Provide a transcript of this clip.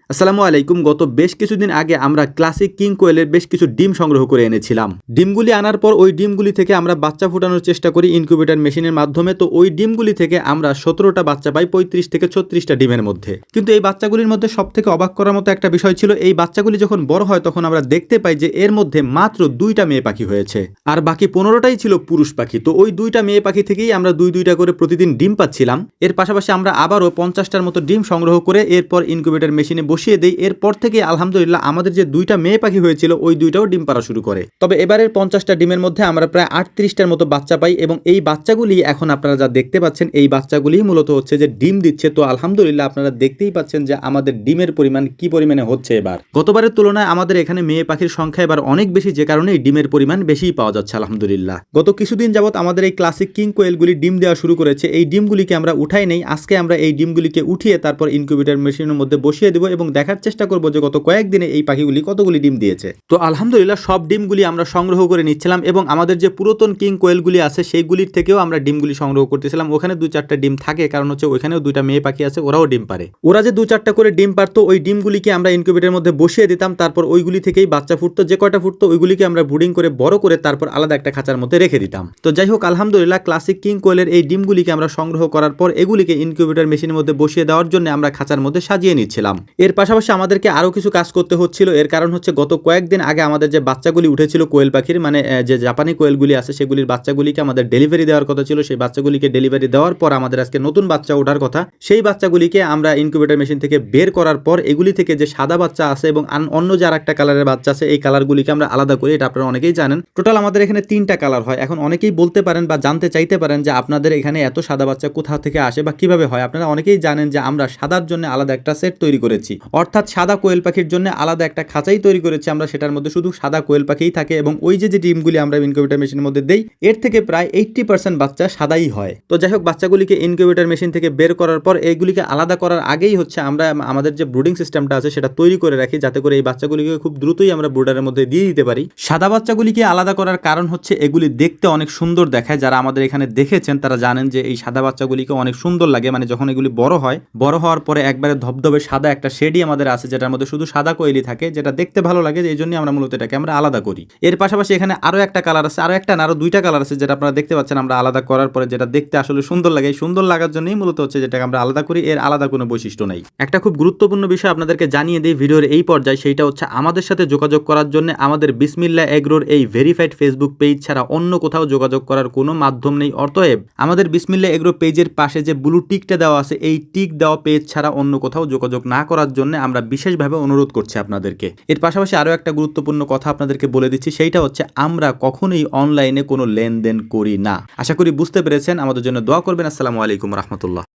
আসসালামু আলাইকুম। গত বেশ কিছুদিন আগে আমরা ক্লাসিক কিং কোয়েলের বেশ কিছু ডিম সংগ্রহ করে এনেছিলাম। ডিমগুলি আনার পর ওই ডিমগুলি থেকে আমরা বাচ্চা ফোটানোর চেষ্টা করি ইনকিউবেটর মেশিনের মাধ্যমে। তো ওই ডিমগুলি থেকে আমরা 17টা বাচ্চা পাই 35 থেকে 36টা ডিমের মধ্যে। কিন্তু এই বাচ্চাগুলির মধ্যে সব থেকে অবাক করার মতো একটা বিষয় ছিল, এই বাচ্চাগুলি যখন বড় হয় তখন আমরা দেখতে পাই যে এর মধ্যে মাত্র 2টা মেয়ে পাখি হয়েছে, আর বাকি 15টাই ছিল পুরুষ পাখি। তো ওই 2টা মেয়ে পাখি থেকেই আমরা দুইটা করে প্রতিদিন ডিম পাচ্ছিলাম। এর পাশাপাশি আমরা আবারও 50টার মতো ডিম সংগ্রহ করে এরপর ইনকিউবেটর মেশিনে বসিয়ে দেই। এরপর থেকে আলহামদুলিল্লাহ আমাদের যে 2টা মেয়ে পাখি হয়েছিল ওই 2টাও ডিম পাড়া শুরু করে। তবে এবারের 50টা ডিমের মধ্যে আমরা প্রায় 38টার মতো বাচ্চা পাই, এবং এই বাচ্চাগুলি এখন আপনারা যা দেখতে পাচ্ছেন এই বাচ্চাগুলি মূলত হচ্ছে যে ডিম দিচ্ছে। তো আলহামদুলিল্লাহ আপনারা দেখতেই পাচ্ছেন যে আমাদের ডিমের পরিমাণ কি পরিমাণে হচ্ছে এবার। গতবারের তুলনায় আমাদের এখানে মেয়ে পাখির সংখ্যা এবার অনেক বেশি, যে কারণে এই ডিমের পরিমাণ বেশিই পাওয়া যাচ্ছে আলহামদুলিল্লাহ। গত কিছুদিন যাবত আমাদের এই ক্লাসিক কিং কোয়েলগুলি ডিম দেওয়া শুরু করেছে। এই ডিমগুলিকে আমরা উঠাই নেই, আজকে আমরা এই ডিমগুলিকে উঠিয়ে তারপর ইনকিউবেটর মেশিনের মধ্যে বসিয়ে দেবো এবং দেখার চেষ্টা করবো যে গত কয়েকদিনে এই পাখিগুলি কতগুলি ডিম দিয়েছে। তো আলহামদুলিল্লাহ সব ডিমগুলি আমরা সংগ্রহ করে নিচ্ছিলাম, এবং আমাদের যে পুরাতন কিং কোয়েলগুলি আছে সেইগুলির থেকেও আমরা ডিমগুলি সংগ্রহ করতেছিলাম। ওখানে 2-4টা ডিম থাকে, কারণ হচ্ছে ওইখানেও 2টা মেয়ে পাখি আছে, ওরাও ডিম পারে। ওরা যে 2-4টা করে ডিম পারতো ওই ডিমগুলিকে আমরা ইনকিউবেটরের মধ্যে বসিয়ে দিতাম, তারপর ওইগুলি থেকেই বাচ্চা ফুটতো। যে কয়টা ফুটতো ওইগুলিকে আমরা ব্রুডিং করে বড় করে তারপর আলাদা একটা খাঁচার মধ্যে রেখে দিতাম। তো যাই হোক আলহামদুলিল্লাহ ক্লাসিক কিং কোয়েলের এই ডিমগুলিকে আমরা সংগ্রহ করার পর এগুলিকে ইনকিউবেটর মেশিনের মধ্যে বসিয়ে দেওয়ার জন্য আমরা খাঁচার মধ্যে সাজিয়ে নিচ্ছিলাম। এর পাশাপাশি আমাদেরকে আরো কিছু কাজ করতে হচ্ছিল। এর কারণ হচ্ছে গত কয়েকদিন আগে আমাদের যে বাচ্চাগুলি উঠেছিল কোয়েল পাখির, মানে যে জাপানি কোয়েলগুলি আছে সেগুলির বাচ্চাগুলিকে আমাদের ডেলিভারি দেওয়ার কথা ছিল। সেই বাচ্চাগুলিকে ডেলিভারি দেওয়ার পর আমাদের আজকে নতুন বাচ্চা ওঠার কথা। সেই বাচ্চাগুলিকে আমরা ইনকিউবেটর মেশিন থেকে বের করার পর এগুলি থেকে যে সাদা বাচ্চা আছে এবং অন্য যে আরেকটা কালারের বাচ্চা আছে এই কালারগুলিকে আমরা আলাদা করি। এটা আপনারা অনেকেই জানেন। টোটাল আমাদের এখানে 3টা কালার হয়। এখন অনেকেই বলতে পারেন বা জানতে চাইতে পারেন যে আপনাদের এখানে এত সাদা বাচ্চা কোথা থেকে আসে বা কিভাবে হয়। আপনারা অনেকেই জানেন যে আমরা সাদার জন্য আলাদা একটা সেট তৈরি করেছি, অর্থাৎ সাদা কোয়েল পাখির জন্য আলাদা একটা খাঁচাই তৈরি করেছি আমরা। সেটার মধ্যে শুধু সাদা কোয়েল পাখিই থাকে, এবং ওই যে ডিমগুলি আমরা ইনকিউবেটর মেশিনের মধ্যে দেই এর থেকে প্রায় 80% বাচ্চা সাদাই হয়। তো যাই হোক বাচ্চাগুলিকে ইনকিউবেটর মেশিন থেকে বের করার পর এইগুলিকে আলাদা করার আগেই হচ্ছে আমরা আমাদের যে ব্রুডিং সিস্টেমটা আছে সেটা তৈরি করে রাখি, যাতে করে এই বাচ্চাগুলিকে খুব দ্রুতই আমরা ব্রুডারের মধ্যে দিয়ে দিতে পারি। সাদা বাচ্চাগুলিকে আলাদা করার কারণ হচ্ছে এগুলি দেখতে অনেক সুন্দর দেখায়। যারা আমাদের এখানে দেখেছেন তারা জানেন যে এই সাদা বাচ্চাগুলিকে অনেক সুন্দর লাগে, মানে যখন এগুলি বড় হয়, বড় হওয়ার পরে একবারে ধবধবে সাদা একটা শেডই আমাদের আছে যেটার মধ্যে শুধু সাদা কোয়েলই থাকে, যেটা দেখতে ভালো লাগে। এই জন্য আমরা মূলত এটাকে আমরা আলাদা করি। এর পাশাপাশি এখানে আরো একটা কালার আছে, আরো একটা না আরো 2টা কালার আছে যেটা আপনারা দেখতে পাচ্ছেন আমরা আলাদা করার পরে, যেটা দেখতে আসলে সুন্দর লাগে। এই সুন্দর লাগার জন্যই মূলত হচ্ছে যেটাকে আমরা আলাদা করি, এর আলাদা কোনো বৈশিষ্ট্য নাই। একটা খুব গুরুত্বপূর্ণ বিষয় আপনাদেরকে জানিয়ে দিই ভিডিওর এই পর্যায়ে, সেইটা হচ্ছে আমাদের সাথে যোগাযোগ করার জন্য আমাদের বিসমিল্লাহ এগ্রোর এই ভেরিফাইড ফেসবুক পেজ ছাড়া অন্য কোথাও যোগাযোগ করার কোনো মাধ্যম নেই। অতএব আমাদের বিসমিল্লাহ এগ্রো পেজের পাশে যে ব্লু টিকটা দেওয়া আছে এই টিক দেওয়া পেজ ছাড়া অন্য কোথাও যোগাযোগ না করার জন্য আমরা বিশেষভাবে অনুরোধ করছি আপনাদেরকে। এর পাশাপাশি আরো একটা গুরুত্বপূর্ণ কথা আপনাদেরকে বলে দিচ্ছি, সেইটা হচ্ছে আমরা কখনোই অনলাইনে কোনো লেনদেন করি না। আশা করি বুঝতে পেরেছেন। আমাদের জন্য দোয়া করবেন। আসসালামু আলাইকুম রহমতুল্লাহ।